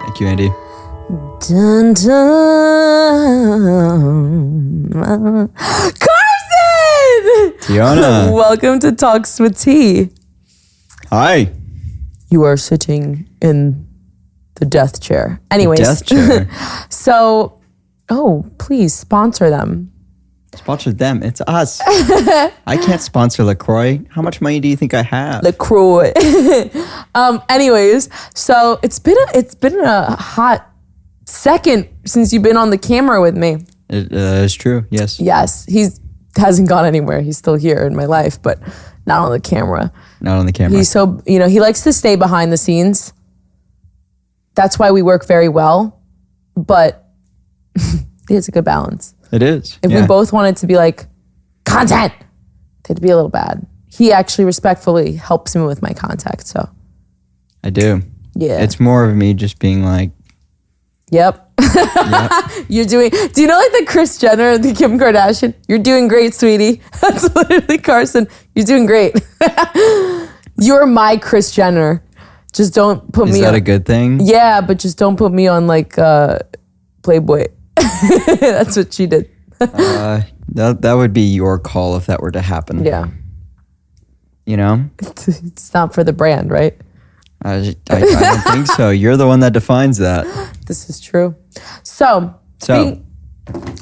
Thank you, Andy. Dun, dun. Carson! Teona. Welcome to Talks with T. Hi. You are sitting in the death chair. Anyways. Death chair. So, please sponsor them. Sponsor them. It's us. I can't sponsor LaCroix. How much money do you think I have? LaCroix. Anyways, so it's been a hot second since you've been on the camera with me. It is true. Yes. Yes, hasn't gone anywhere. He's still here in my life, but not on the camera. Not on the camera. He's so, he likes to stay behind the scenes. That's why we work very well, but it's a good balance. It is. If we both wanted to be like, content, it'd be a little bad. He actually respectfully helps me with my contact, so. I do. Yeah. It's more of me just being like. Yep. Do you know like the Kris Jenner and the Kim Kardashian? You're doing great, sweetie. That's literally Carson. You're doing great. You're my Kris Jenner. Just don't put me on. Is that a good thing? Yeah, but just don't put me on like Playboy. That's what she did. That would be your call if that were to happen. Yeah. You know? It's not for the brand, right? I don't think so. You're the one that defines that. This is true. So let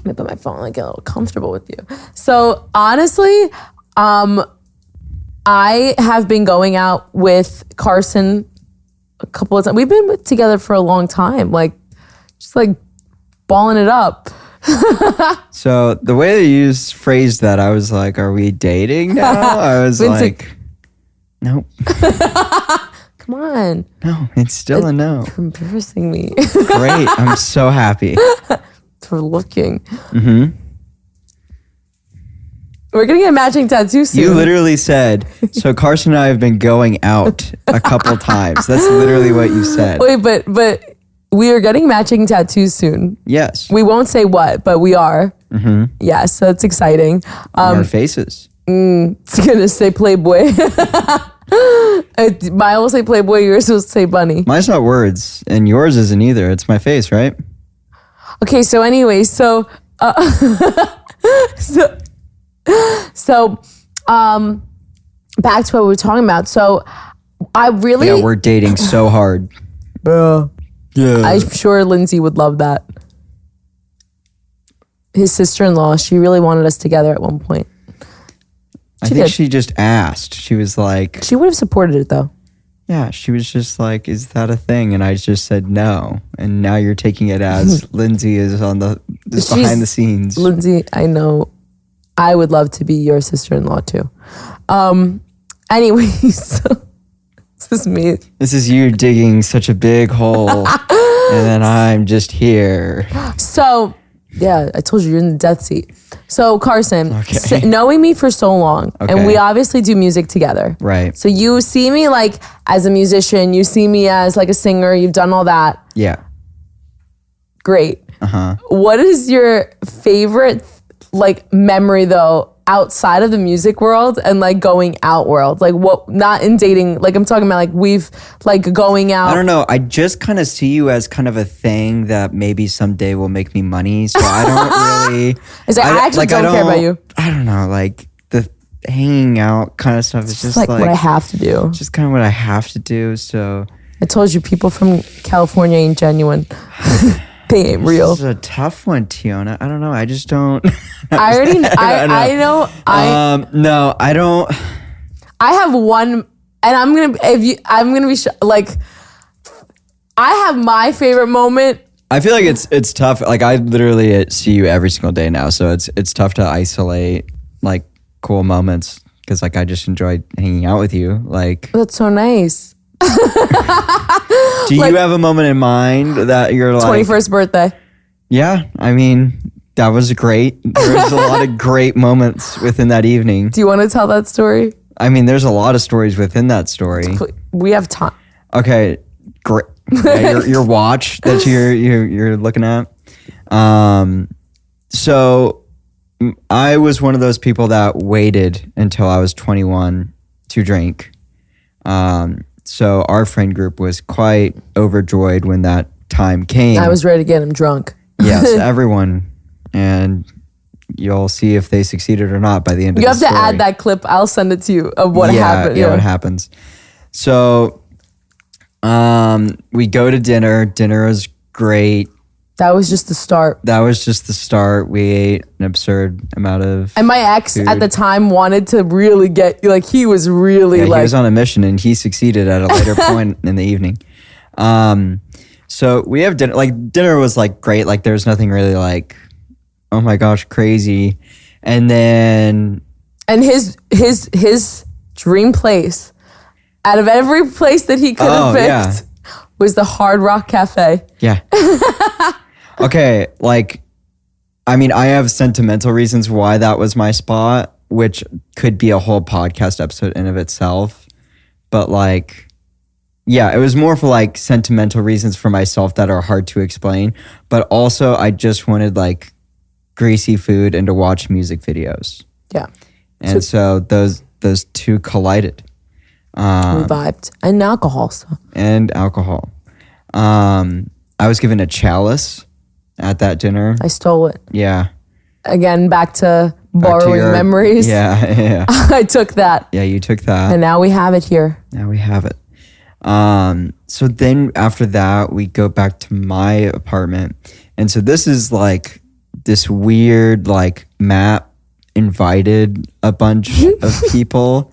me put my phone like get a little comfortable with you. So honestly, I have been going out with Carson a couple of times. We've been together for a long time, like just like balling it up. So the way that you phrased that, I was like, "Are we dating now?" I was like, "Nope." Come on. No, it's still a no. You're embarrassing me. Great. I'm so happy. For looking. Mm-hmm. We're going to get matching tattoos soon. You literally said, so Carson and I have been going out a couple times. That's literally what you said. Wait, but we are getting matching tattoos soon. Yes. We won't say what, but we are. Mm-hmm. Yes, so it's exciting. On our faces. It's going to say Playboy. Mine will say Playboy, yours will say Bunny. Mine's not words, and yours isn't either. It's my face, right? Okay, so anyway, so back to what we were talking about. So I really... Yeah, we're dating so hard. Bro. Yeah. I'm sure Lindsay would love that. His sister-in-law, she really wanted us together at one point. I think she just asked. She was like... She would have supported it, though. Yeah, she was just like, is that a thing? And I just said no. And now you're taking it as Lindsay is on is behind the scenes. Lindsay, I know. I would love to be your sister-in-law, too. Anyways, so this is me. This is you digging such a big hole. And then I'm just here. So... Yeah, I told you, you're in the death seat. So Carson, knowing me for so long, and we obviously do music together. Right. So you see me like as a musician, you see me as like a singer, you've done all that. Yeah. Great. Uh-huh. What is your favorite like memory though, outside of the music world and like going out world? Like what, not in dating, like I'm talking about like we've like going out. I don't know. I just kind of see you as kind of a thing that maybe someday will make me money. So I don't really. I actually don't care about you. I don't know. Like the hanging out kind of stuff is just like what I have to do. Just kind of what I have to do. So I told you people from California ain't genuine. They ain't real. This is a tough one, Teona. I don't know. I just don't. I already. I know. No, I don't. I have one, and I'm gonna. I'm gonna be like. I have my favorite moment. I feel like it's tough. Like I literally see you every single day now, so it's tough to isolate like cool moments because like I just enjoy hanging out with you. Like that's so nice. Do you have a moment in mind that you're like 21st birthday? Yeah, I mean that was great. There was a lot of great moments within that evening. Do you want to tell that story? I mean, there's a lot of stories within that story. We have time. Okay, great. Yeah, your watch that you're looking at. So I was one of those people that waited until I was 21 to drink. So our friend group was quite overjoyed when that time came. I was ready to get him drunk. Yes, everyone. And you'll see if they succeeded or not by the end of You the have to story. add that clip. I'll send it to you of what happened. Yeah, what happens. So we go to dinner. Dinner is great. That was just the start. That was just the start. We ate an absurd amount of And my ex food. at the time wanted to really get, like, he was really Yeah, like. he was on a mission and he succeeded at a later point in the evening. So we have dinner. Like, dinner was like great. Like, there was nothing really like, oh my gosh, crazy. And then And his dream place, out of every place that he could have picked, was the Hard Rock Cafe. Yeah. Okay, like, I mean, I have sentimental reasons why that was my spot, which could be a whole podcast episode in of itself. But like, yeah, it was more for like sentimental reasons for myself that are hard to explain. But also, I just wanted like greasy food and to watch music videos. Yeah. And so those two collided. We vibed. And alcohol. So. And alcohol. I was given a chalice at that dinner. I stole it. Yeah. Again, back to Back to borrowing your- memories. Yeah. I took that. Yeah, you took that. And now we have it here. Now we have it. So then after that, we go back to my apartment. And so this is like this weird, like, Matt invited a bunch of people.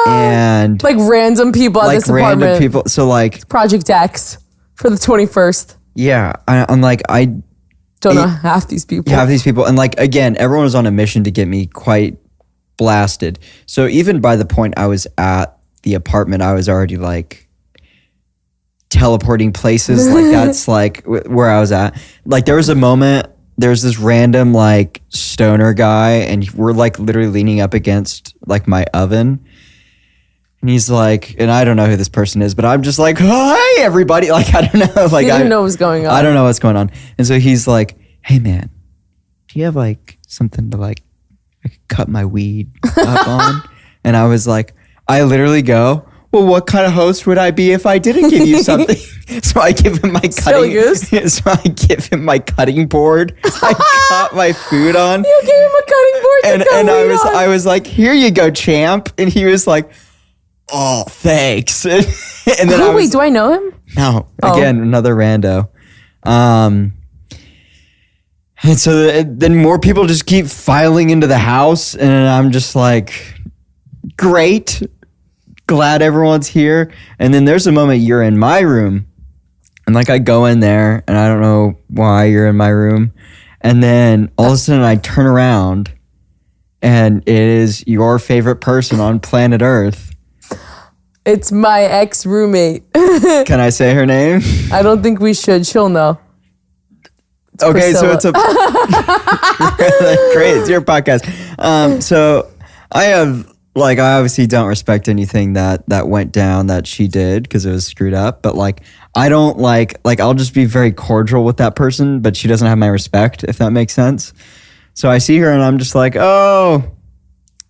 And Like random people at like this random apartment. people. So like, Project X for the 21st. yeah, I'm like, I Don't know half these people. have these people. And like, again, everyone was on a mission to get me quite blasted. So even by the point I was at the apartment, I was already like teleporting places. Like that's like where I was at. Like there was a moment, there's this random like stoner guy and we're like literally leaning up against like my oven. And he's like, and I don't know who this person is, but I'm just like, hi everybody. Like, I don't know. Like, You didn't know what was going on. I don't know what's going on. And so he's like, hey man, do you have like something to like I could cut my weed up on? And I was like, I literally go, well, what kind of host would I be if I didn't give you something? So I give him my cutting. So I give him my cutting board. I cut my food on. You gave him a cutting board to cut And weed on. I was like, here you go, champ. And he was like, oh, thanks. And then Oh, wait, do I know him? no, Oh. again, another rando. And so then more people just keep filing into the house, and I'm just like, great, glad everyone's here. And then there's a moment you're in my room, and like I go in there, and I don't know why you're in my room, and then all of a sudden I turn around, and it is your favorite person on planet Earth. It's my ex-roommate. Can I say her name? I don't think we should. She'll know. Okay, Priscilla. so it's a great. It's your podcast. So I obviously don't respect anything that went down that she did because it was screwed up. But like, I don't like I'll just be very cordial with that person, but she doesn't have my respect, if that makes sense. So I see her and I'm just like, oh,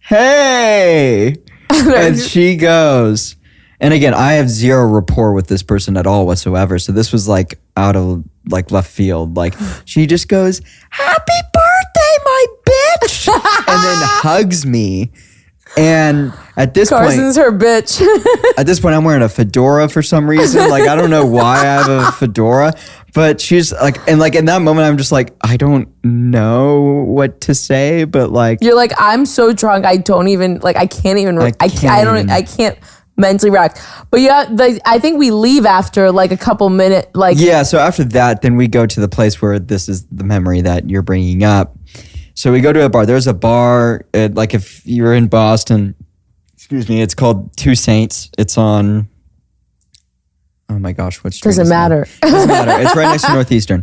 hey, and she goes. And again, I have zero rapport with this person at all whatsoever. So this was like out of like left field. Like she just goes, happy birthday, my bitch. And then hugs me. And at this Carson's her bitch. point, I'm wearing a fedora for some reason. Like, I don't know why I have a fedora, but she's like, and like in that moment, I'm just like, I don't know what to say, but like, You're like, I'm so drunk. I don't even, like, I can't even, I can't mentally react. But yeah, I think we leave after like a couple minutes. Like, yeah. So after that, then we go to the place where this is the memory that you're bringing up. So we go to a bar. There's a bar, like if you're in Boston, excuse me, it's called Two Saints. It's on, oh my gosh, what street doesn't is that? matter. Doesn't matter. It's right next to Northeastern,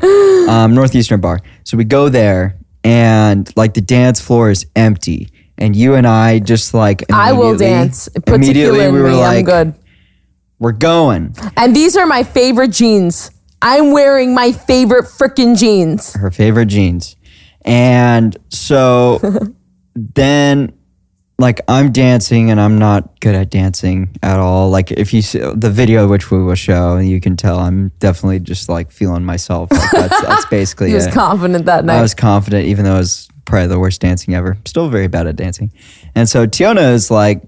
Northeastern bar. So we go there and like the dance floor is empty. And you and I just like I will dance. Put tequila in me. I'm good. We're going. And these are my favorite jeans. I'm wearing my favorite freaking jeans. Her favorite jeans. And so then like I'm dancing and I'm not good at dancing at all. Like if you see the video, which we will show, you can tell I'm definitely just like feeling myself. Like that's basically He was it. confident that night. I was confident, even though it was probably the worst dancing ever. Still very bad at dancing. And so Teona is like,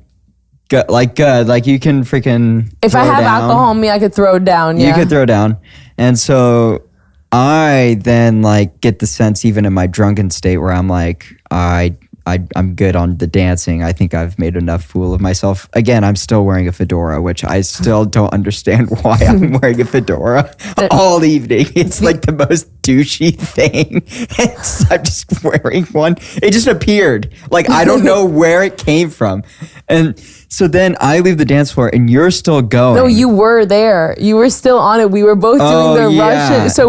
good. Like you can freaking If I throw have down. alcohol on me, I could throw it down. Yeah. You could throw down. And so I then like get the sense even in my drunken state where I'm like, I'm good on the dancing. I think I've made enough fool of myself. Again, I'm still wearing a fedora, which I still don't understand why I'm wearing a fedora all evening. It's like the most douchey thing. I'm just wearing one. It just appeared. Like, I don't know where it came from. And so then I leave the dance floor and you're still going. No, you were there. You were still on it. We were both doing the Russian. So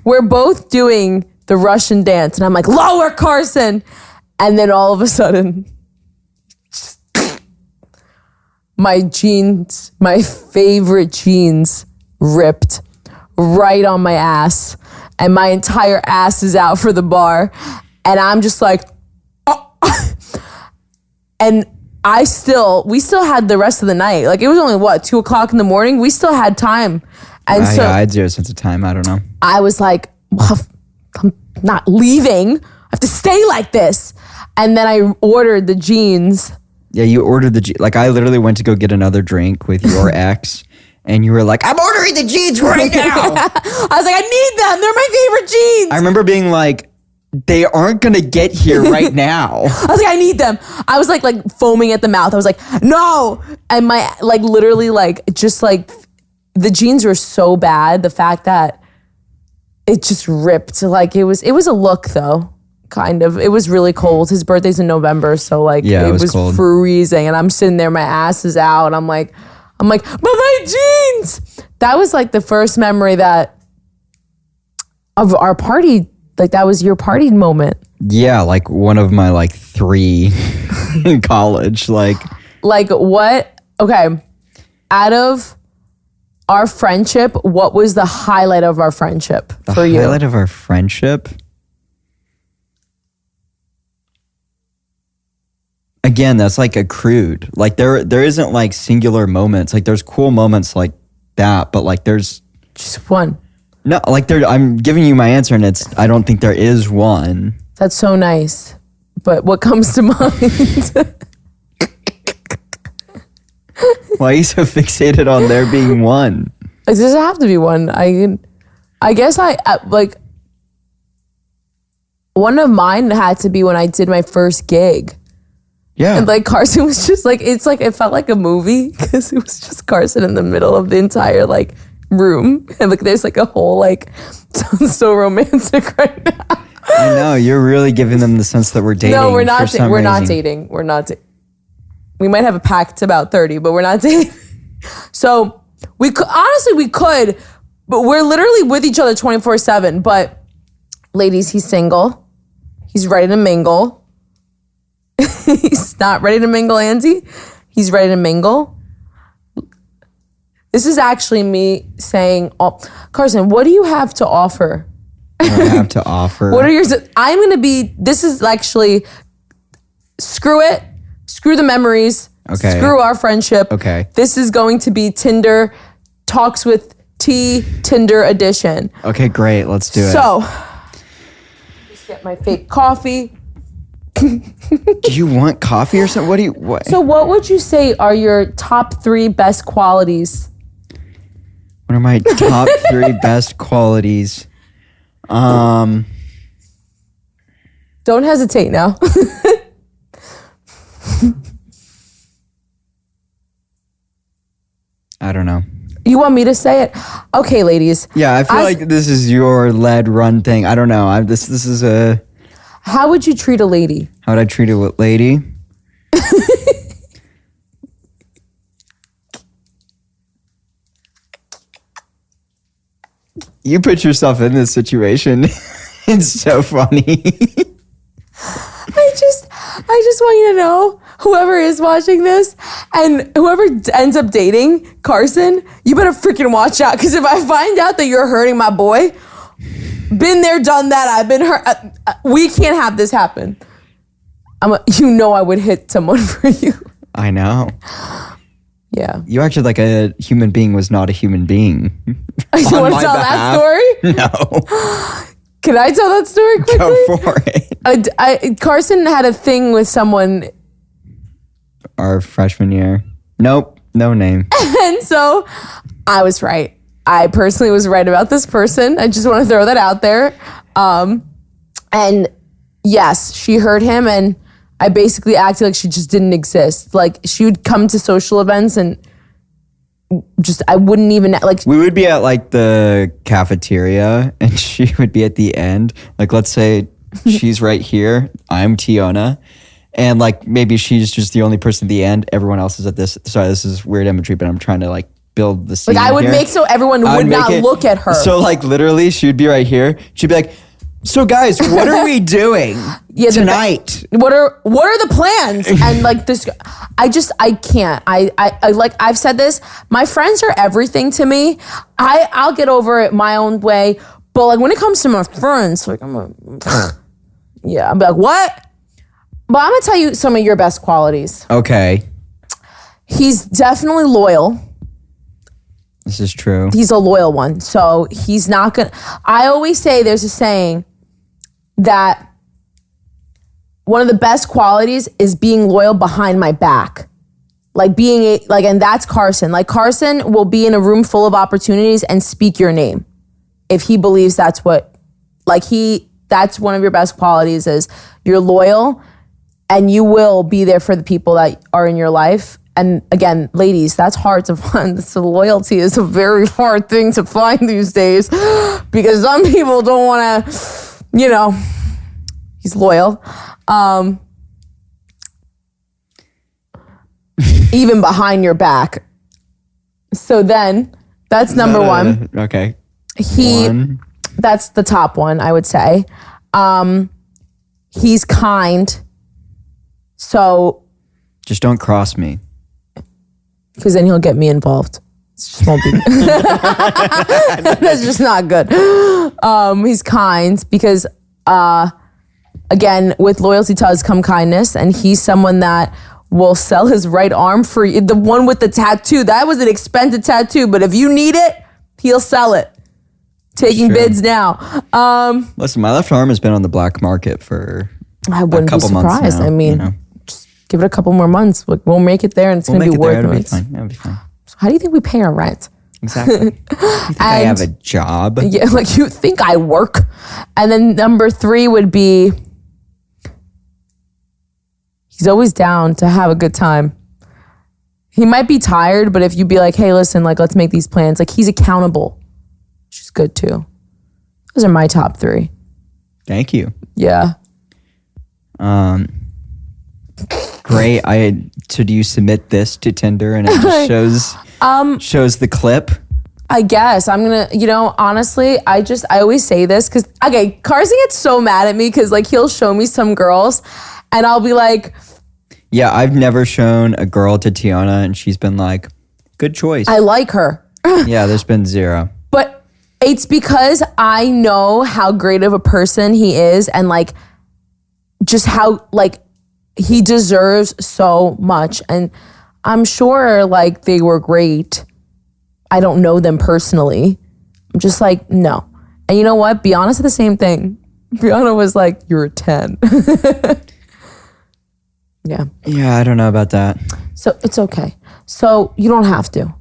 we're both doing the Russian dance. And I'm like, lower, Carson. And then all of a sudden, my jeans, my favorite jeans, ripped right on my ass. And my entire ass is out for the bar. And I'm just like, oh. And we still had the rest of the night. Like it was only 2:00 in the morning. We still had time. And so I had 0 sense of time. I don't know. I was like, well, I'm not leaving. I have to stay like this. And then I ordered the jeans. Yeah, you ordered like I literally went to go get another drink with your ex. And you were like, I'm ordering the jeans right now. I was like, I need them. They're my favorite jeans. I remember being like, they aren't going to get here right now. I was like, I need them. I was like foaming at the mouth. I was like, no. And my literally just the jeans were so bad. The fact that it just ripped. Like it was a look though. Kind of. It was really cold. His birthday's in November. So it was cold. Freezing. And I'm sitting there, my ass is out. I'm like, but my jeans. That was like the first memory of our party. Like that was your party moment. Yeah, like one of my 3 in college. Like what? Okay. Out of our friendship, what was the highlight of our friendship for you? The highlight of our friendship? Again, that's like accrued. Like there isn't like singular moments. Like there's cool moments like that, but like there's just one. No, like I'm giving you my answer and I don't think there is one. That's so nice. But what comes to mind? Why are you so fixated on there being one? It doesn't have to be one. I guess one of mine had to be when I did my first gig. Yeah. And like Carson was just like, it felt like a movie because it was just Carson in the middle of the entire room. And there's a whole sounds so romantic right now. I know, you're really giving them the sense that we're dating. No, we're not. We're not dating. We're not. We might have a pact about 30, but we're not dating. So we could, but we're literally with each other 24/7. But ladies, he's single. He's ready to mingle. He's not ready to mingle, Andy. He's ready to mingle. This is actually me saying, Carson, what do you have to offer? I have to offer. What are yours? I'm going to be, this is actually, screw it. Screw the memories. Okay. Screw our friendship. Okay. This is going to be Tinder Talks with T Tinder edition. Okay, great. Let's do it. So, just get my fake coffee. Do you want coffee or something? What? So what would you say are your top 3 best qualities? What are my top 3 best qualities? Don't hesitate now. I don't know. You want me to say it? Okay, ladies. Yeah, I feel like this is your led run thing. I don't know. This is a... How would you treat a lady? How would I treat a lady? You put yourself in this situation. It's so funny. I just want you to know, whoever is watching this and whoever ends up dating Carson, you better freaking watch out. Because if I find out that you're hurting my boy, been there, done that. I've been hurt. We can't have this happen. I would hit someone for you. I know. Yeah. You acted like a human being was not a human being. You want to tell that story? No. Can I tell that story quickly? Go for it. Carson had a thing with someone. Our freshman year. Nope. No name. And so I was right. I personally was right about this person. I just want to throw that out there. And yes, she heard him, and I basically acted like she just didn't exist. Like, she would come to social events and I wouldn't even, like. We would be at like the cafeteria and she would be at the end. Like, let's say she's right here. I'm Teona. And like, maybe she's just the only person at the end. Everyone else is at this. Sorry, this is weird imagery, but I'm trying to like build the scene. Like, I would make so everyone would not look at her. So like, literally, she would be right here. She'd be like, so guys, what are we doing tonight? What are the plans? And like this, I can't. I like, I've said this. My friends are everything to me. I'll get over it my own way. But like, when it comes to my friends, like yeah, I'm like, what? But I'm gonna tell you some of your best qualities. Okay. He's definitely loyal. This is true. He's a loyal one. So he's not gonna, I always say, there's a saying that one of the best qualities is being loyal behind my back. Like and that's Carson. Like, Carson will be in a room full of opportunities and speak your name if he believes that's what, that's one of your best qualities, is you're loyal and you will be there for the people that are in your life. And again, ladies, that's hard to find. So loyalty is a very hard thing to find these days because some people don't want to, he's loyal. Even behind your back. So then that's number one. Okay. That's the top one, I would say. He's kind. So just don't cross me. Because then he'll get me involved. It just won't be. That's just not good. He's kind because, again, with loyalty does come kindness, and he's someone that will sell his right arm for you. The one with the tattoo, that was an expensive tattoo, but if you need it, he'll sell it. Taking bids now. Listen, my left arm has been on the black market for I wouldn't a couple be surprised. months now, I mean, just give it a couple more months. We'll make it there, and it's going to be worth it. It'll be fine. So how do you think we pay our rent? Exactly. You think I have a job? Yeah, like, you think I work? And then number 3 would be, he's always down to have a good time. He might be tired, but if you be like, hey, listen, like, let's make these plans. Like, he's accountable, which is good too. Those are my top 3. Thank you. Yeah. Great. So do you submit this to Tinder and it just shows the clip? I guess I'm gonna, honestly, I always say this because, okay, Carson gets so mad at me because like he'll show me some girls and I'll be like, yeah, I've never shown a girl to Teona and she's been like, good choice. I like her. Yeah, there's been 0. But it's because I know how great of a person he is and like just how like he deserves so much. And I'm sure like they were great. I don't know them personally. I'm just like, no. And you know what? Brianna said the same thing. Brianna was like, you're a 10. Yeah. Yeah, I don't know about that. So it's okay. So you don't have to.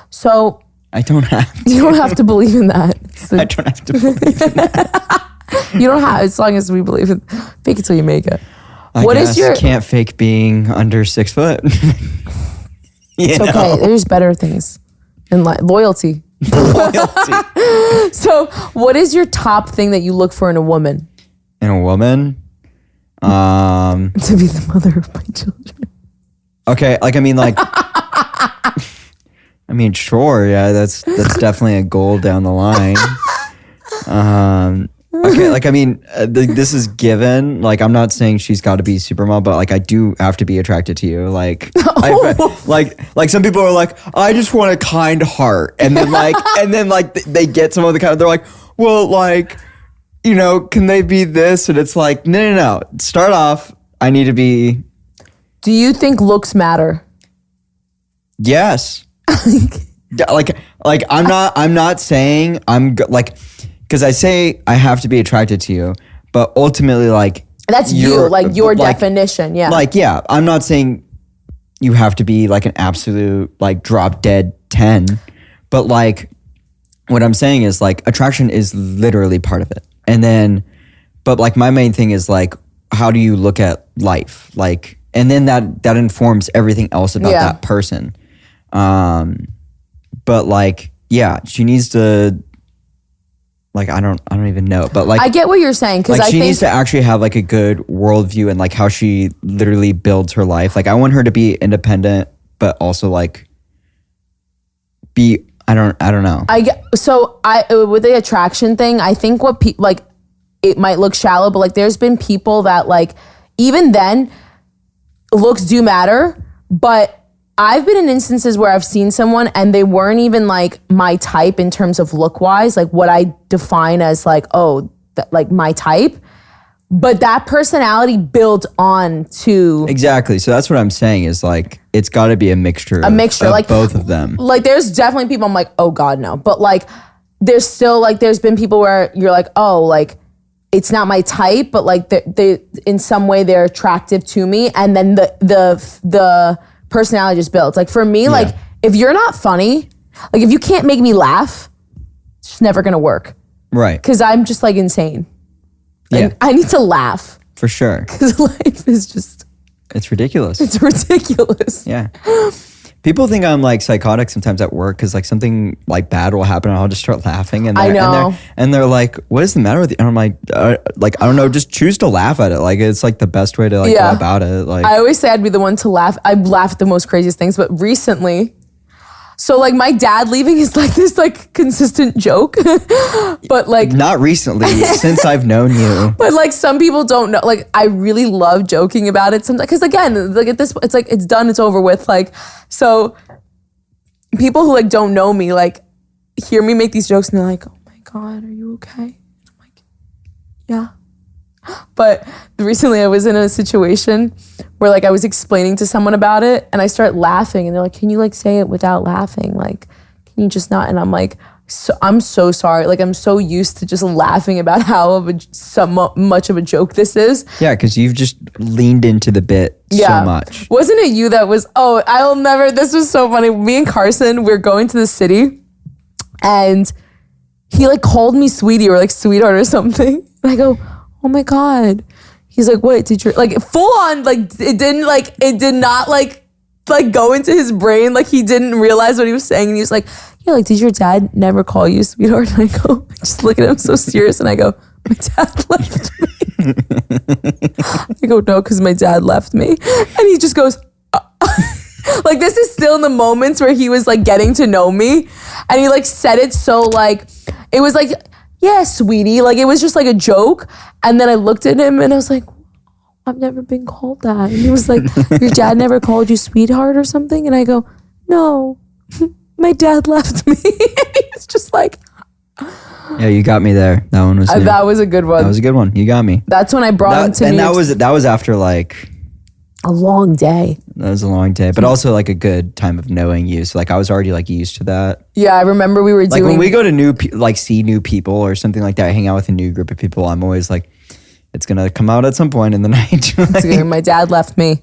So I don't have to. You don't have to believe in that. I don't have to believe in that. You don't have, as long as we believe in, fake it till you make it. What is your? Can't fake being under 6 foot. It's okay. There's better things. And loyalty. Loyalty. So what is your top thing that you look for in a woman? In a woman? To be the mother of my children. Okay, like, I mean, like, I mean, sure, yeah, that's definitely a goal down the line. Okay, like, I mean, this is given. Like, I'm not saying she's got to be supermodel, but like, I do have to be attracted to you. Like, like some people are like, I just want a kind heart, and then like, they get some of the kind. They're like, well, like, can they be this? And it's like, no. Start off. I need to be. Do you think looks matter? Yes. like I'm not saying because I say I have to be attracted to you, but ultimately like that's you, like your definition. Yeah. Like, yeah, I'm not saying you have to be like an absolute like drop dead 10, but like what I'm saying is like attraction is literally part of it. And then, but like my main thing is like, how do you look at life? Like, and then that informs everything else about that person. But like, yeah, she needs to, like, I don't even know, but like, I get what you're saying. Cause like I she think needs to actually have like a good worldview and like how she literally builds her life. Like I want her to be independent, but also like be, I don't know. With the attraction thing, I think what people like, it might look shallow, but like there's been people that like, even then looks do matter, but I've been in instances where I've seen someone and they weren't even like my type in terms of look wise, like what I define as like, like my type, but that personality built on to. Exactly. So that's what I'm saying is like, it's gotta be a mixture of like both of them. Like there's definitely people I'm like, oh God, no. But like, there's still like, there's been people where you're like, oh, like it's not my type, but like they in some way they're attractive to me. And then the personality just builds. Like for me, like if you're not funny, like if you can't make me laugh, it's just never gonna work. Right. Because I'm just like insane. Yeah. I need to laugh. For sure. Because life is just. It's ridiculous. It's ridiculous. Yeah. People think I'm like psychotic sometimes at work because like something like bad will happen and I'll just start laughing and I know. And they're like, what is the matter with you? And I'm like I don't know, just choose to laugh at it. Like it's like the best way to like go about it. Like I always say I'd be the one to laugh. I laugh at the most craziest things, but recently, so like my dad leaving is like this like consistent joke, but like not recently since I've known you. But like some people don't know. Like I really love joking about it sometimes because again, like at this, it's like it's done, it's over with. Like so, people who like don't know me like hear me make these jokes and they're like, "Oh my God, are you okay?" And I'm like, "Yeah." But recently I was in a situation where like I was explaining to someone about it and I start laughing and they're like, can you like say it without laughing? Like, can you just not? And I'm like, I'm so sorry. Like I'm so used to just laughing about how much of a joke this is. Yeah, because you've just leaned into the bit so much. Wasn't it you that was, this was so funny. Me and Carson, we're going to the city and he like called me sweetie or like sweetheart or something. And I go, oh my God. He's like, what did you like full on like it did not like go into his brain. Like he didn't realize what he was saying. And he was like, yeah, like did your dad never call you sweetheart? And I go, I just look at him so serious and I go, my dad left me. I go, no, because my dad left me. And he just goes, like this is still in the moments where he was like getting to know me. And he like said it so like it was like, yeah, sweetie. Like it was just like a joke. And then I looked at him and I was like, I've never been called that. And he was like, your dad never called you sweetheart or something? And I go, no, my dad left me. He was just like. Yeah, you got me there. That one was that was a good one. That was a good one. You got me. That's when I brought him to me. And that was after like. A long day. That was a long day, but also like a good time of knowing you. So like I was already like used to that. Yeah, I remember we were like when we go to see new people or something like that, hang out with a new group of people. I'm always like, it's gonna come out at some point in the night. Like, my dad left me.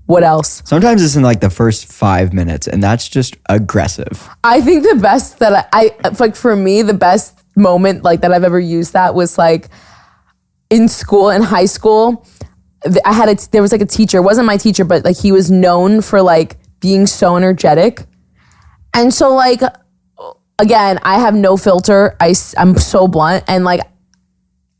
What else? Sometimes it's in like the first 5 minutes, and that's just aggressive. I think the best that I like for me, the best moment like that I've ever used that was like in school, in high school. There was like a teacher, it wasn't my teacher, but like he was known for like being so energetic. And so like, again, I have no filter. I'm so blunt. And like,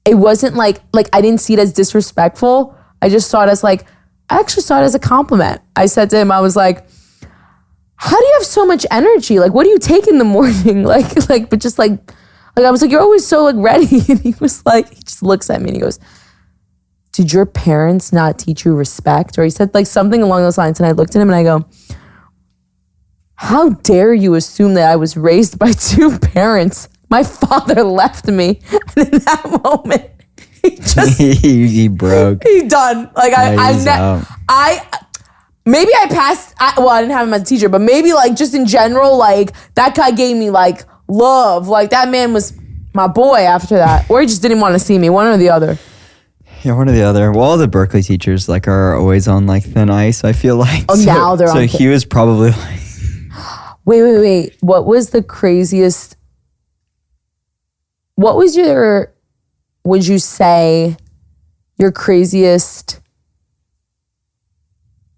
it wasn't like I didn't see it as disrespectful. I just saw it as like, I actually saw it as a compliment. I said to him, I was like, how do you have so much energy? Like, what do you take in the morning? But just like I was like, you're always so like ready. And he was like, he just looks at me and he goes, did your parents not teach you respect? Or he said like something along those lines. And I looked at him and I go, how dare you assume that I was raised by two parents? My father left me. And in that moment, he broke. He done. Like Yeah, maybe I passed. Well, I didn't have him as a teacher, but maybe like just in general, like that guy gave me like love. Like that man was my boy after that, or he just didn't want to see me. One or the other. Yeah, one or the other. Well, all the Berkeley teachers like are always on like thin ice, I feel like. Oh, now they're on. So he was probably like. Wait. What was the craziest? What was would you say, your craziest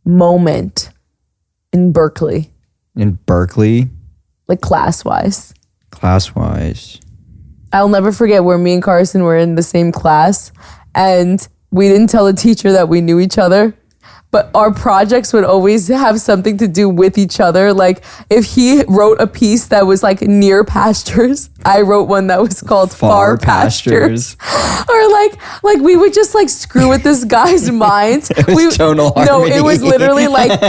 moment in Berkeley? In Berkeley? Like class-wise. Class-wise. I'll never forget where me and Carson were in the same class and we didn't tell the teacher that we knew each other. But our projects would always have something to do with each other. Like if he wrote a piece that was like near pastures, I wrote one that was called far pastures. Or like we would just like screw with this guy's mind. It was tonal harmony. No, it was literally like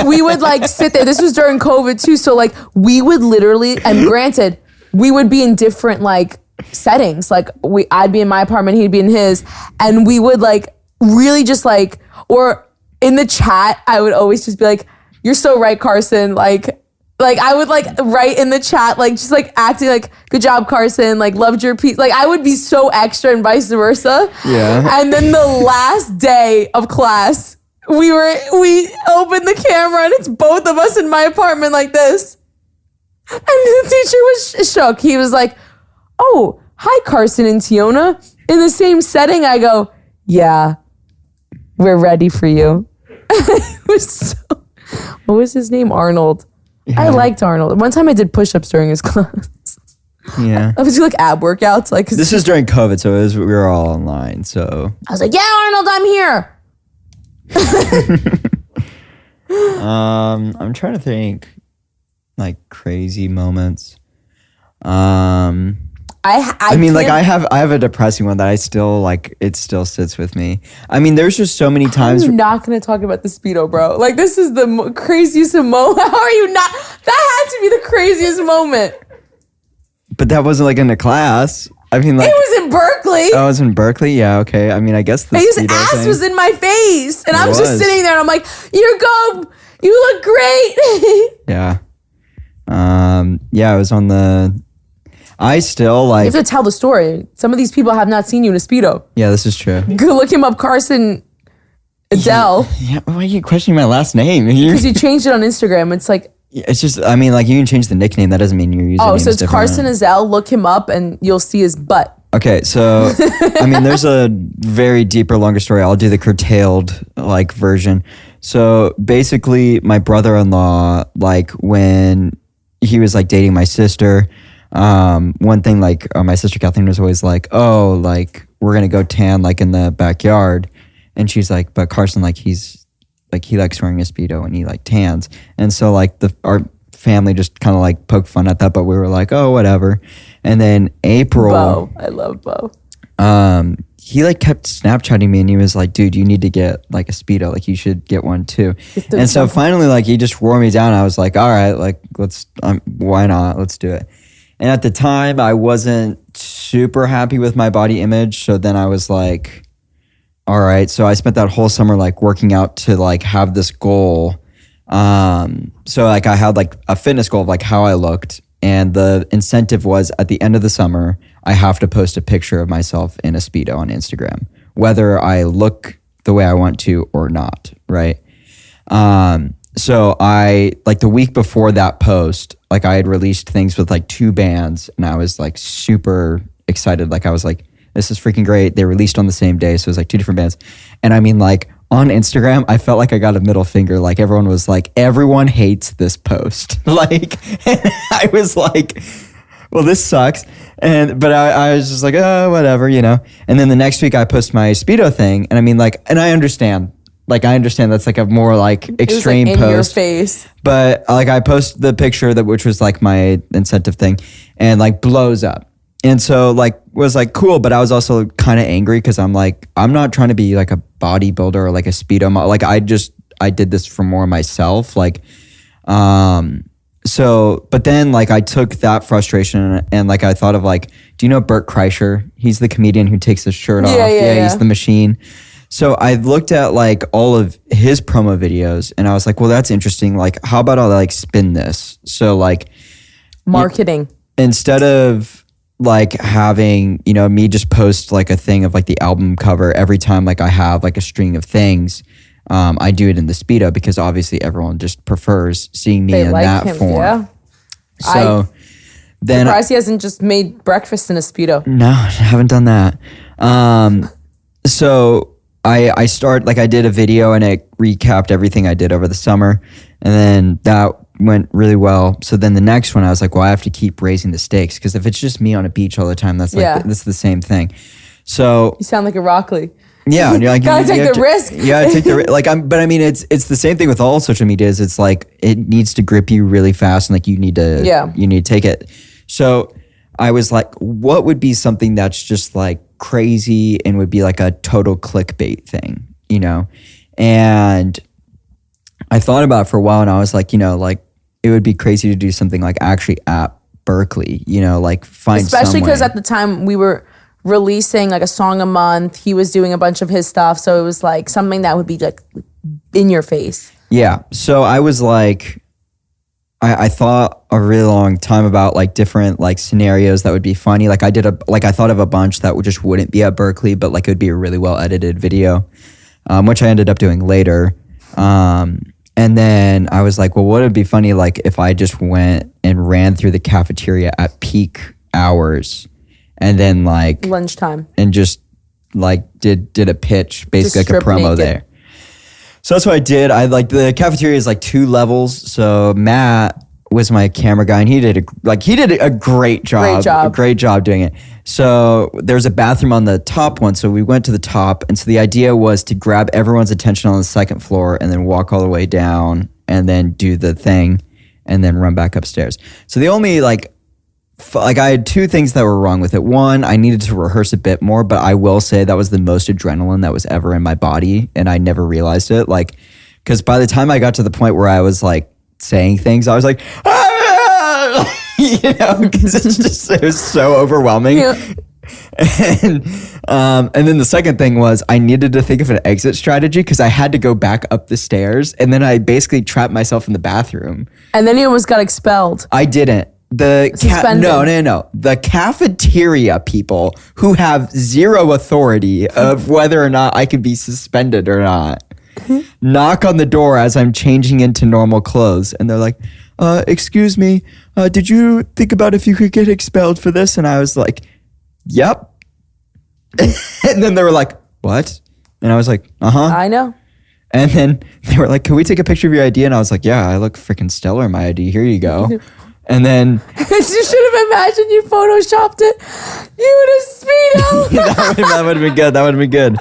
we would like sit there. This was during COVID too. So like we would literally, and granted, we would be in different like settings. Like I'd be in my apartment, he'd be in his, and we would like really just like, or in the chat, I would always just be like, "You're so right, Carson." Like I would like write in the chat, like just like acting like, "Good job, Carson." Like loved your piece. Like I would be so extra and vice versa. Yeah. And then the last day of class, we opened the camera and it's both of us in my apartment like this. And the teacher was shook. He was like, "Oh, hi, Carson and Teona. In the same setting." I go, "Yeah, we're ready for you." It was so, what was his name? Arnold. Yeah. I liked Arnold. One time I did push-ups during his class. Yeah. I was doing like ab workouts. Like this is during COVID, so we were all online. So I was like, "Yeah, Arnold, I'm here." I'm trying to think, like crazy moments. I mean, like I have a depressing one that I still like. It still sits with me. I mean, there's just so many times. I'm not gonna talk about the Speedo, bro. Like this is the craziest moment. How are you not? That had to be the craziest moment. But that wasn't like in a class. I mean, like it was in Berkeley. I was in Berkeley. Yeah, okay. I mean, I guess the his Speedo ass thing was in my face, and It I'm was. just sitting there, and I'm like, you look great." Yeah. Yeah, I was on the. I still like. You have to tell the story. Some of these people have not seen you in a Speedo. Yeah, this is true. Go look him up, Carson Adele. Yeah, why are you questioning my last name? Because you changed it on Instagram. It's like. It's just, I mean, like you can change the nickname. That doesn't mean your username. Oh, so it's Carson Azell. Look him up and you'll see his butt. Okay, so I mean, there's a very deeper, longer story. I'll do the curtailed like version. So basically, my brother-in-law, like when he was like dating my sister, one thing like my sister Kathleen was always like, "Oh, like we're gonna go tan like in the backyard," and she's like, "But Carson, like he's like he likes wearing a Speedo and he like tans," and so like our family just kind of like poked fun at that, but we were like, "Oh, whatever." And then April, Bo, I love Bo. He like kept Snapchatting me and he was like, "Dude, you need to get like a Speedo. Like you should get one too." And so finally, like he just wore me down. I was like, "All right, like let's why not? Let's do it." And at the time, I wasn't super happy with my body image. So then I was like, all right. So I spent that whole summer like working out to like have this goal. So like I had like a fitness goal of like how I looked. And the incentive was at the end of the summer, I have to post a picture of myself in a Speedo on Instagram, whether I look the way I want to or not, right? So I, like the week before that post, like I had released things with like 2 bands and I was like super excited. Like I was like, this is freaking great. They released on the same day. So it was like 2 different bands. And I mean like on Instagram, I felt like I got a middle finger. Like everyone was like, everyone hates this post. Like, and I was like, well, this sucks. But I was just like, oh, whatever, you know? And then the next week I post my Speedo thing. And I mean like, and I understand that's like a more like extreme it was like in post. your face. But like I posted the picture which was like my incentive thing and like blows up. And so like was like cool, but I was also kind of angry because I'm like, I'm not trying to be like a bodybuilder or like a Speedo model. Like I did this for more myself. Like, but then like I took that frustration and like I thought of like, do you know Bert Kreischer? He's the comedian who takes his shirt off. Yeah. He's the machine. So I looked at like all of his promo videos and I was like, well, that's interesting. Like, how about I like spin this? So like marketing. Instead of like having, me just post like a thing of like the album cover every time like I have like a string of things, I do it in the Speedo because obviously everyone just prefers seeing me in that form. Yeah. So then surprised he hasn't just made breakfast in a Speedo. No, I haven't done that. So I did a video and it recapped everything I did over the summer, and then that went really well. So then the next one I was like, well, I have to keep raising the stakes because if it's just me on a beach all the time, that's like that's the same thing. So you sound like a Rockley. Yeah, and you're like, gotta take the risk. Yeah, take the risk. But I mean, it's the same thing with all social medias. It's like it needs to grip you really fast, and like you need to take it. So I was like, what would be something that's just like crazy and would be like a total clickbait thing, And I thought about it for a while, and I was like, like it would be crazy to do something like actually at Berkeley, like find especially because at the time we were releasing like a song a month. He was doing a bunch of his stuff. So it was like something that would be like in your face. Yeah. So I was like, I thought a really long time about like different like scenarios that would be funny. Like I thought of a bunch that just wouldn't be at Berkeley, but like it would be a really well edited video, which I ended up doing later. And then I was like, well, what would be funny? Like if I just went and ran through the cafeteria at peak hours and then like lunchtime and just like did a pitch, basically like a promo naked. There. So that's what I did. The cafeteria is like 2 levels. So Matt was my camera guy and he did a great job. Great job doing it. So there's a bathroom on the top one. So we went to the top. And so the idea was to grab everyone's attention on the second floor and then walk all the way down and then do the thing and then run back upstairs. So the only I had 2 things that were wrong with it. One, I needed to rehearse a bit more, but I will say that was the most adrenaline that was ever in my body, and I never realized it. Like, because by the time I got to the point where I was like saying things, I was like, because it was so overwhelming. Yeah. And then the second thing was I needed to think of an exit strategy because I had to go back up the stairs, and then I basically trapped myself in the bathroom. And then you almost got expelled. I didn't. No. The cafeteria people who have zero authority of whether or not I could be suspended or not knock on the door as I'm changing into normal clothes. And they're like, excuse me, did you think about if you could get expelled for this? And I was like, yep. And then they were like, what? And I was like, I know. And then they were like, can we take a picture of your ID? And I was like, yeah, I look freaking stellar in my ID. Here you go. And then you should have imagined you photoshopped it. You would have Speedo. that would have been good.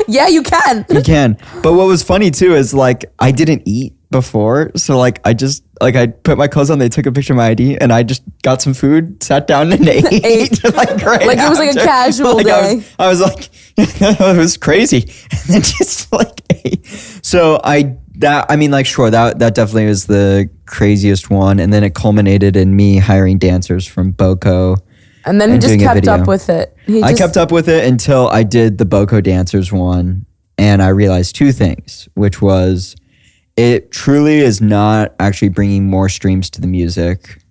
Yeah, you can. You can. But what was funny too is like I didn't eat before, so like I just I put my clothes on. They took a picture of my ID, and I just got some food, sat down, and ate. Like it was like a casual day. I was like, it was crazy, and then just like ate. So that definitely was the craziest one. And then it culminated in me hiring dancers from Boko. And then he just kept up with it. I kept up with it until I did the Boko dancers one. And I realized 2 things, which was it truly is not actually bringing more streams to the music.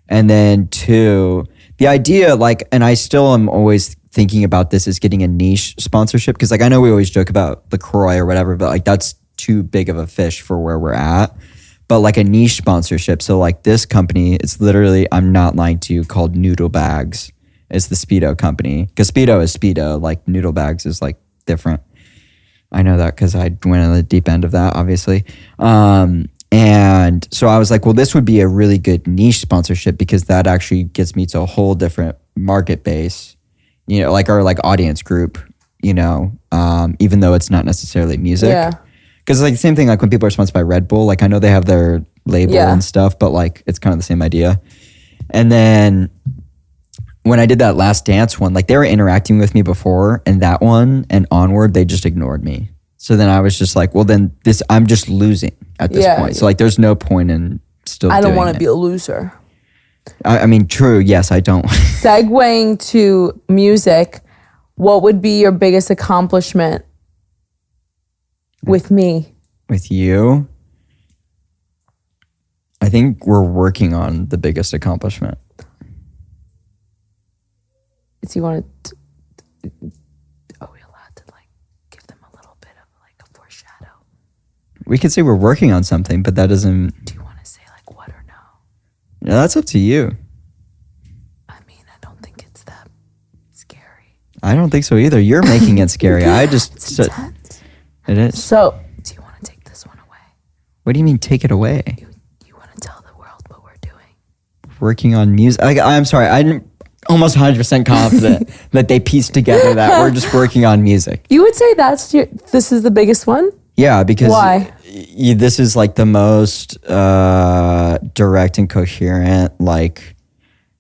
And then 2, the idea and I still am always thinking about this is getting a niche sponsorship. Because I know we always joke about LaCroix or whatever, but that's too big of a fish for where we're at. But a niche sponsorship. So this company, it's literally, I'm not lying to you, called Noodle Bags. It's the Speedo company. Because Speedo is Speedo. Noodle Bags is different. I know that because I went on the deep end of that, obviously. And so I was like, well, this would be a really good niche sponsorship because that actually gets me to a whole different market base, our audience group, even though it's not necessarily music. Yeah. Because the same thing when people are sponsored by Red Bull, I know they have their label and stuff, but it's kind of the same idea. And then when I did that Last Dance one, they were interacting with me before, and that one and onward, they just ignored me. So then I was just like, well, then I'm just losing. at this point. So like there's no point in still I don't want want to be a loser. I mean, true. Yes, I don't. Segueing to music, what would be your biggest accomplishment with me? With you? I think we're working on the biggest accomplishment. Do you want to... Are we allowed to like give them a little bit of like a foreshadow? We could say we're working on something, but that doesn't... Do you want to say like what or no? Yeah, that's up to you. I mean, I don't think it's that scary. I don't think so either. You're making it scary. I just... It's intense. It is. So, do you want to take this one away? What do you mean take it away? You want to tell the world what we're doing? Working on music. I'm sorry. I'm almost 100% confident that they pieced together that we're just working on music. You would say this is the biggest one? Yeah, because why? This is like the most direct and coherent. Like,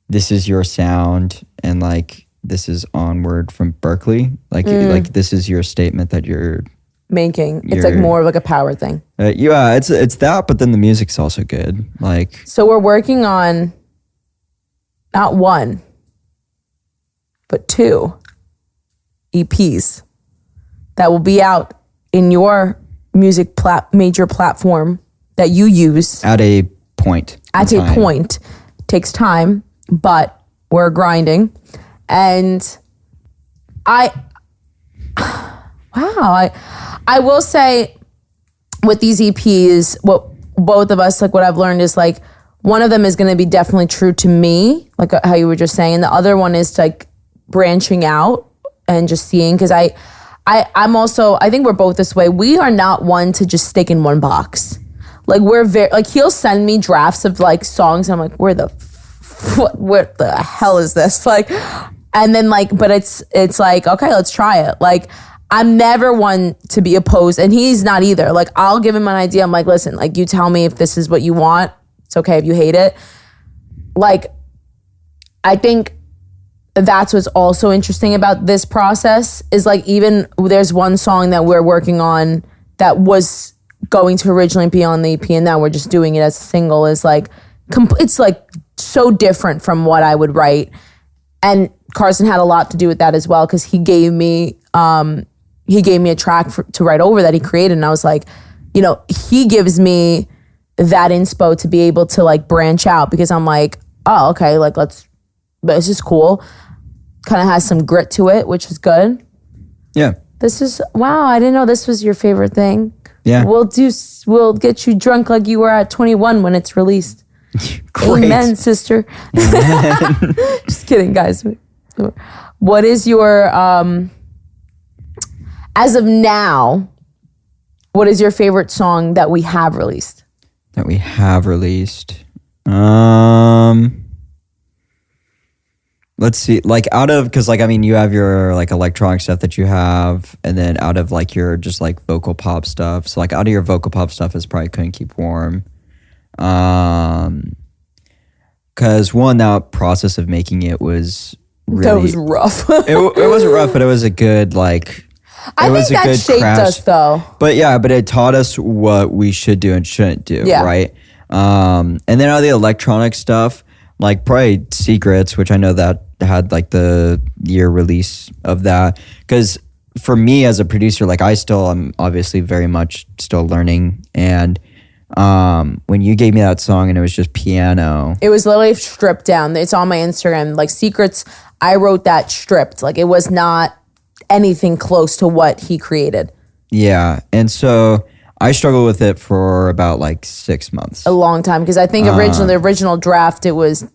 this is your sound, and like this is Onward from Berkeley. Like this is your statement that you're making. It's like more of like a power thing. Yeah, it's that, but then the music's also good. Like, so we're working on not one, but 2 EPs that will be out in your music major platform that you use at a point. At a point. Takes time, but we're grinding. And I will say with these EPs, what both of us, like what I've learned is like, one of them is going to be definitely true to me, like how you were just saying. And the other one is like branching out and just seeing, because I'm also, I think we're both this way. We are not one to just stick in one box. Like we're very, like he'll send me drafts of like songs. And I'm like, what the hell is this? Like, and then like, but it's like, okay, let's try it. Like, I'm never one to be opposed, and he's not either. Like, I'll give him an idea. I'm like, listen, like you tell me if this is what you want. It's okay if you hate it. Like, I think that's what's also interesting about this process is like, even there's one song that we're working on that was going to originally be on the EP, and now we're just doing it as a single, is like, it's like so different from what I would write. And Carson had a lot to do with that as well, because he gave me a track to write over that he created, and I was like, you know, he gives me that inspo to be able to like branch out, because I'm like, oh, okay, like but it's just cool. Kind of has some grit to it, which is good. Yeah. Wow, I didn't know this was your favorite thing. Yeah. We'll get you drunk like you were at 21 when it's released. Great. Amen, sister. Just kidding, guys. What is your, as of now, what is your favorite song that we have released? Let's see, like because like, I mean, you have your like electronic stuff that you have, and then out of like your just like vocal pop stuff. So like out of your vocal pop stuff is probably Couldn't Keep Warm. Because one, that process of making it was really... That was rough. it wasn't rough, but it was a good like... I think that shaped us though. But yeah, but it taught us what we should do and shouldn't do, right? And then out of the electronic stuff, like probably Secrets, which I know that had like the year release of that. Because for me as a producer, like I'm obviously very much still learning. And when you gave me that song and it was just piano. It was literally stripped down. It's on my Instagram. Like Secrets, I wrote that stripped. Like it was not anything close to what he created. Yeah. And so I struggled with it for about like 6 months. A long time, because I think the original draft, it was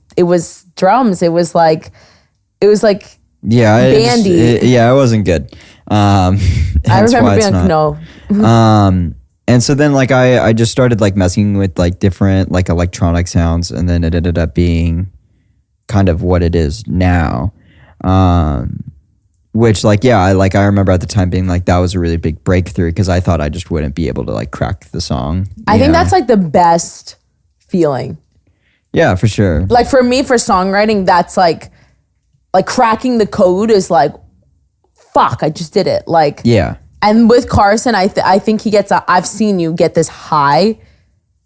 drums. It was like bandy. It wasn't good. I remember being like, no. And so then like I just started like messing with like different like electronic sounds, and then it ended up being kind of what it is now. Which like, yeah, I remember at the time being like, that was a really big breakthrough, because I thought I just wouldn't be able to like crack the song. I think that's like the best feeling. Yeah, for sure. Like for me, for songwriting, that's like cracking the code is like, fuck, I just did it. Like, yeah. And with Carson, I think he gets I've seen you get this high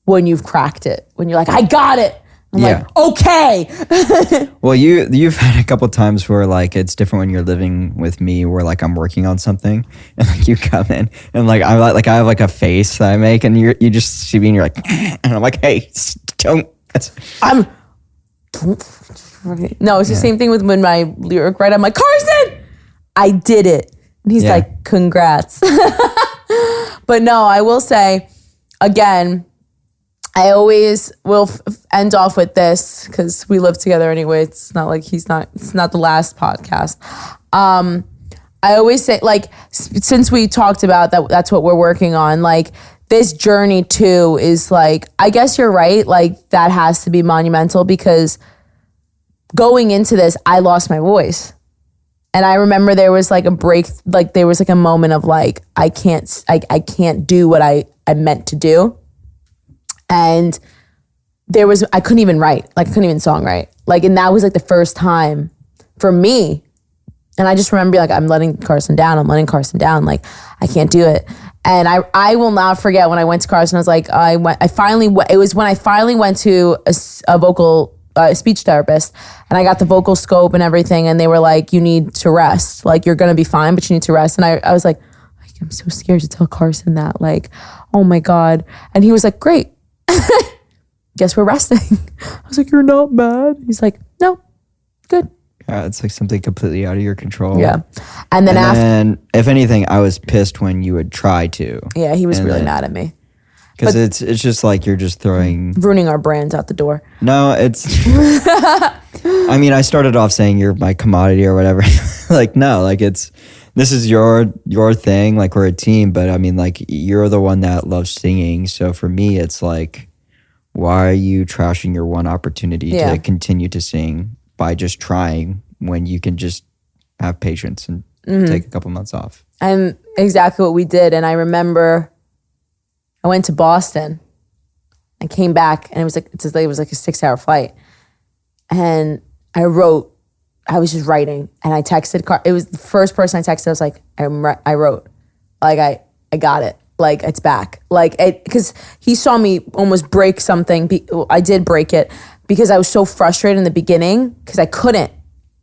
when you've cracked it, when you're like, I got it. I'm like, okay. Well, you've had a couple times where like it's different when you're living with me, where like I'm working on something and like you come in and like I have like a face that I make and you just see me and you're like, and I'm like, hey, don't. No, it's the same thing with when my lyric writer, I'm like, Carson, I did it. And he's like, congrats. But no, I will say, again, I always will end off with this because we live together anyway. It's not like it's not the last podcast. I always say, like, since we talked about that, that's what we're working on. Like, this journey too is like, I guess you're right. Like, that has to be monumental because going into this, I lost my voice. And I remember there was like a break, like there was like a moment of like, I can't do what I meant to do. And I couldn't even write, like I couldn't even songwrite. Like, and that was like the first time for me. And I just remember being like, I'm letting Carson down. Like, I can't do it. And I will not forget when I went to Carson, I was like, it was when I finally went to a vocal speech therapist and I got the vocal scope and everything. And they were like, you need to rest. Like, you're going to be fine, but you need to rest. And I was like, I'm so scared to tell Carson that, like, oh my God. And he was like, great. Guess we're resting. I was like, you're not mad? He's like, no, good. Yeah, it's like something completely out of your control. Yeah. And then if anything, I was pissed when you would try to. Yeah, he was really mad at me. Because it's just like you're just ruining our brands out the door. No, it's I mean, I started off saying you're my commodity or whatever. Like, no, like this is your thing, like we're a team, but I mean, like, you're the one that loves singing. So for me, it's like, why are you trashing your one opportunity to continue to sing by just trying when you can just have patience and take a couple months off? And exactly what we did. And I remember I went to Boston and came back, and it was like a 6-hour flight. And I was just writing, and I texted it was the first person I texted. I was like, I wrote, like, I got it. Like, it's back. Like, because he saw me almost break something. I did break it because I was so frustrated in the beginning because I couldn't.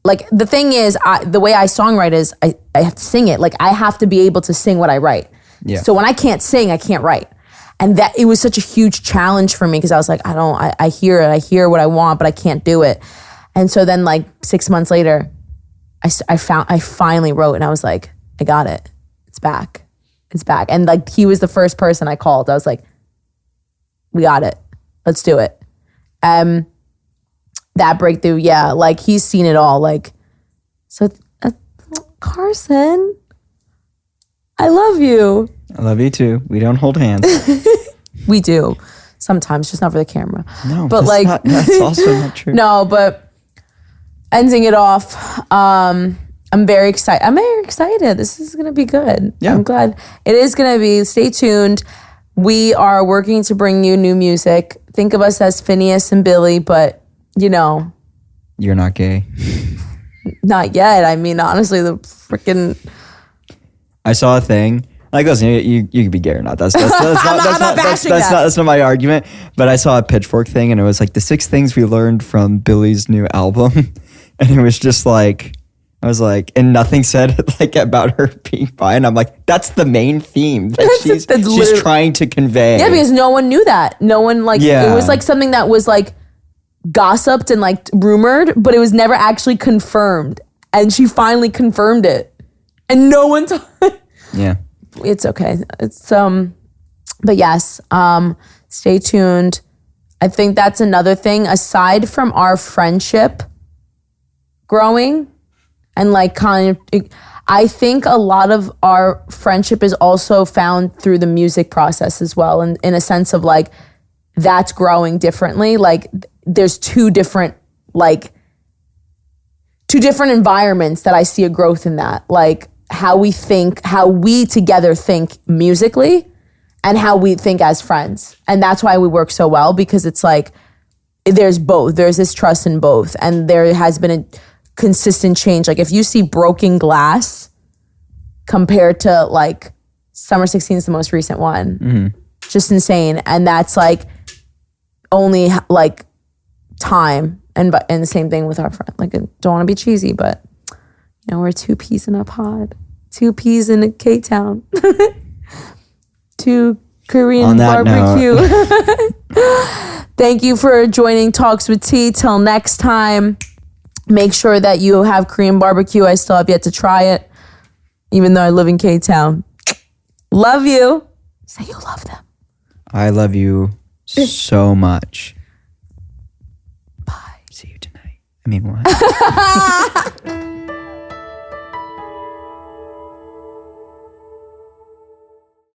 Like, the thing is, the way I songwrite is I have to sing it. Like, I have to be able to sing what I write. Yeah. So when I can't sing, I can't write. And that it was such a huge challenge for me because I was like, I hear it. I hear what I want, but I can't do it. And so then, like, 6 months later, I finally wrote, and I was like, I got it. It's back. It's back. And like, he was the first person I called. I was like, we got it. Let's do it. That breakthrough, yeah, like, he's seen it all. Like, so Carson, I love you. I love you too. We don't hold hands. We do sometimes, just not for the camera. No, but that's also not true. No, but ending it off, I'm very excited. This is going to be good. Yeah. I'm glad. It is going to be. Stay tuned. We are working to bring you new music. Think of us as Phineas and Billy, but, you know. You're not gay. Not yet. I mean, honestly, the freaking... I saw a thing. Like, listen, you could be gay or not. That's not my argument. But I saw a Pitchfork thing, and it was like the 6 things we learned from Billy's new album. And it was just like... I was like, and nothing said like about her being bi, and I'm like, that's the main theme that she's trying to convey. Yeah, because no one knew that. No one it was like something that was like gossiped and like rumored, but it was never actually confirmed. And she finally confirmed it, and no one. Yeah, it's okay. It's but yes, stay tuned. I think that's another thing aside from our friendship growing. And like I think a lot of our friendship is also found through the music process as well. And in a sense of like, that's growing differently. Like there's two different environments that I see a growth in that. Like how we together think musically and how we think as friends. And that's why we work so well, because it's like, there's both. There's this trust in both. And there has been a consistent change. Like if you see Broken Glass compared to like Summer 16 is the most recent one, just insane. And that's like only like time. And the same thing with our friend. Like, I don't want to be cheesy, but we're two peas in a pod, two peas in a K-Town, two Korean barbecue. Thank you for joining Talks with T. Till next time, make sure that you have Korean barbecue. I still have yet to try it, even though I live in K-Town. Love you. Say you love them. I love you so much. Bye. See you tonight. I mean, what?